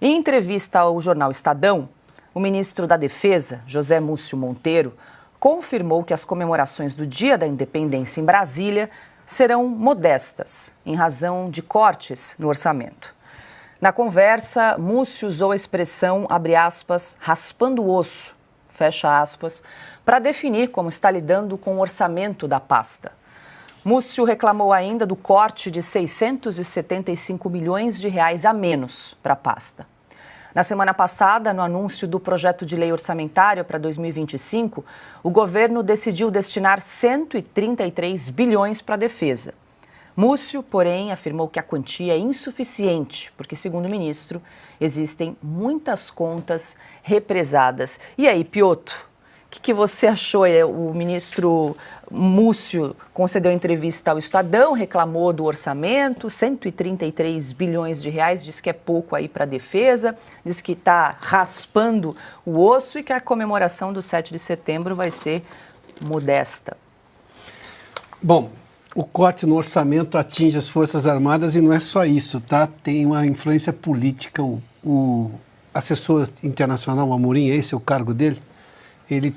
Em entrevista ao jornal Estadão, o ministro da Defesa, José Múcio Monteiro, confirmou que as comemorações do Dia da Independência em Brasília serão modestas, em razão de cortes no orçamento. Na conversa, Múcio usou a expressão, abre aspas, raspando o osso, fecha aspas, para definir como está lidando com o orçamento da pasta. Múcio reclamou ainda do corte de 675 milhões de reais a menos para a pasta. Na semana passada, no anúncio do projeto de lei orçamentária para 2025, o governo decidiu destinar 133 bilhões para a defesa. Múcio, porém, afirmou que a quantia é insuficiente, porque, segundo o ministro, existem muitas contas represadas. E aí, Piotr? O que você achou? O ministro Múcio concedeu entrevista ao Estadão, reclamou do orçamento, 133 bilhões de reais, diz que é pouco aí para a defesa, diz que está raspando o osso e que a comemoração do 7 de setembro vai ser modesta. Bom, o corte no orçamento atinge as Forças Armadas e não é só isso, tá? Tem uma influência política. O assessor internacional, o Amorim, esse é o cargo dele? Ele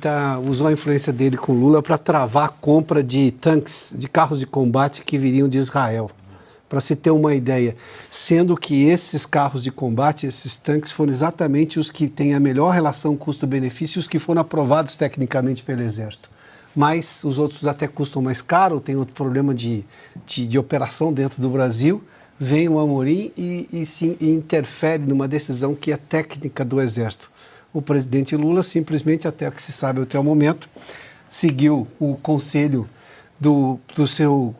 usou a influência dele com Lula para travar a compra de tanques, de carros de combate que viriam de Israel. Para se ter uma ideia, sendo que esses carros de combate, esses tanques, foram exatamente os que têm a melhor relação custo-benefício, os que foram aprovados tecnicamente pelo Exército. Mas os outros até custam mais caro, tem outro problema de operação dentro do Brasil. Vem o Amorim e interfere numa decisão que é técnica do Exército. O presidente Lula simplesmente, até o que se sabe até o momento, seguiu o conselho do seu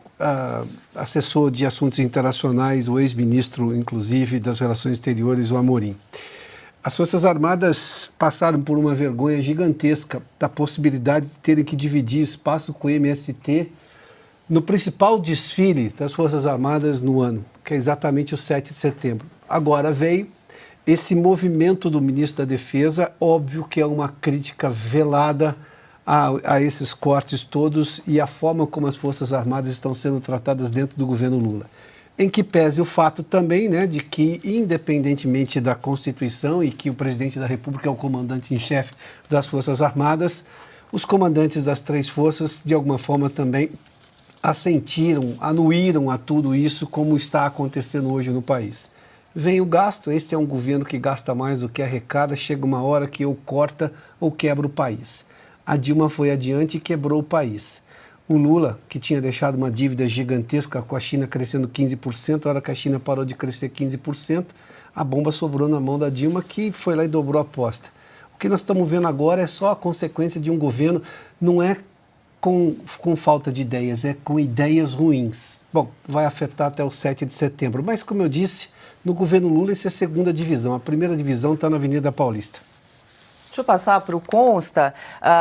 assessor de assuntos internacionais, o ex-ministro, inclusive, das Relações Exteriores, o Amorim. As Forças Armadas passaram por uma vergonha gigantesca da possibilidade de terem que dividir espaço com o MST no principal desfile das Forças Armadas no ano, que é exatamente o 7 de setembro. Agora veio esse movimento do ministro da Defesa, óbvio que é uma crítica velada a esses cortes todos e a forma como as Forças Armadas estão sendo tratadas dentro do governo Lula. Em que pese o fato também, né, de que, independentemente da Constituição e que o presidente da República é o comandante em chefe das Forças Armadas, os comandantes das três forças, de alguma forma, também assentiram, anuíram a tudo isso, como está acontecendo hoje no país. Vem o gasto, este é um governo que gasta mais do que arrecada, chega uma hora que ou corta ou quebra o país. A Dilma foi adiante e quebrou o país. O Lula, que tinha deixado uma dívida gigantesca com a China crescendo 15%, a hora que a China parou de crescer 15%, a bomba sobrou na mão da Dilma, que foi lá e dobrou a aposta. O que nós estamos vendo agora é só a consequência de um governo, não é com falta de ideias, é com ideias ruins. Bom, vai afetar até o 7 de setembro, mas como eu disse, no governo Lula, isso é a segunda divisão. A primeira divisão está na Avenida Paulista. Deixa eu passar para o Consta,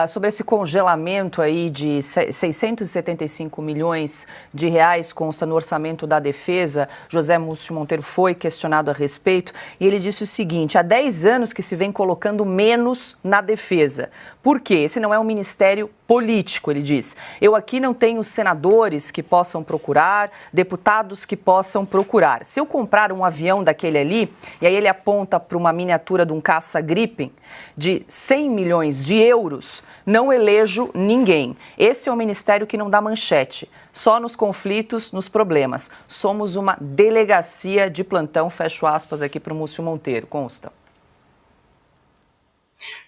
sobre esse congelamento aí de 675 milhões de reais, consta no orçamento da Defesa. José Múcio Monteiro foi questionado a respeito e ele disse o seguinte: há 10 anos que se vem colocando menos na Defesa. Por quê? Esse não é um ministério político, ele diz. Eu aqui não tenho senadores que possam procurar, deputados que possam procurar. Se eu comprar um avião daquele ali, e aí ele aponta para uma miniatura de um caça Gripen de 100 milhões de euros, não elejo ninguém. Esse é um ministério que não dá manchete, só nos conflitos, nos problemas. Somos uma delegacia de plantão, fecho aspas aqui para o Múcio Monteiro, consta.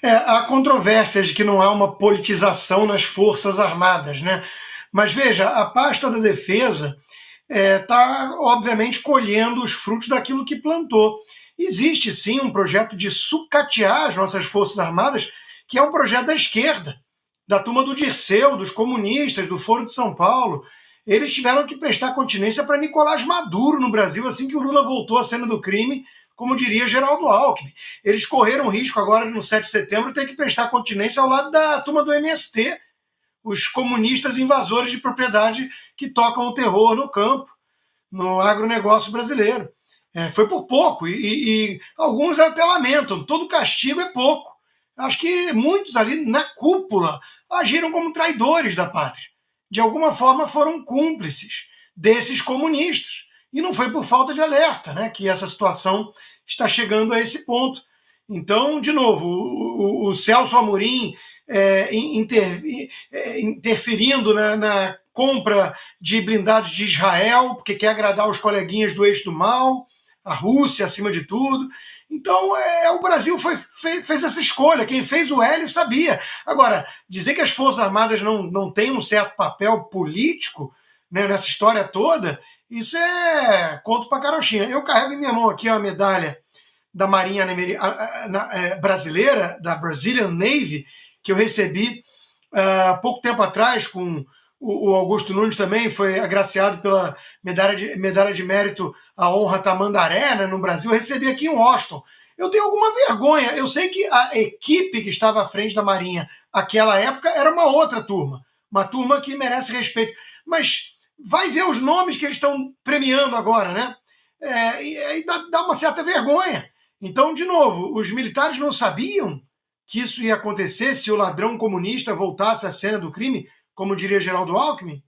Há controvérsias de que não há uma politização nas Forças Armadas, né? Mas veja, a pasta da Defesa está, obviamente, colhendo os frutos daquilo que plantou. Existe, sim, um projeto de sucatear as nossas Forças Armadas, que é um projeto da esquerda, da turma do Dirceu, dos comunistas, do Foro de São Paulo. Eles tiveram que prestar continência para Nicolás Maduro no Brasil, assim que o Lula voltou à cena do crime, como diria Geraldo Alckmin. Eles correram risco agora, no 7 de setembro, ter que prestar continência ao lado da turma do MST, os comunistas invasores de propriedade que tocam o terror no campo, no agronegócio brasileiro. Foi por pouco, e alguns até lamentam, todo castigo é pouco. Acho que muitos ali na cúpula agiram como traidores da pátria. De alguma forma foram cúmplices desses comunistas. E não foi por falta de alerta, né, que essa situação está chegando a esse ponto. Então, de novo, o Celso Amorim interferindo na compra de blindados de Israel, porque quer agradar os coleguinhas do eixo do mal, a Rússia acima de tudo. Então, o Brasil fez essa escolha. Quem fez o L sabia. Agora, dizer que as Forças Armadas não têm um certo papel político, né, nessa história toda, isso é conto para carochinha. Eu carrego em minha mão aqui a medalha da Marinha brasileira, da Brazilian Navy, que eu recebi pouco tempo atrás, com o Augusto Nunes também foi agraciado pela medalha de mérito à honra Tamandaré, né, no Brasil. Eu recebi aqui em Washington. Eu tenho alguma vergonha. Eu sei que a equipe que estava à frente da Marinha naquela época era uma outra turma, uma turma que merece respeito. Mas vai ver os nomes que eles estão premiando agora, né? E aí dá uma certa vergonha. Então, de novo, os militares não sabiam que isso ia acontecer se o ladrão comunista voltasse à cena do crime, como diria Geraldo Alckmin?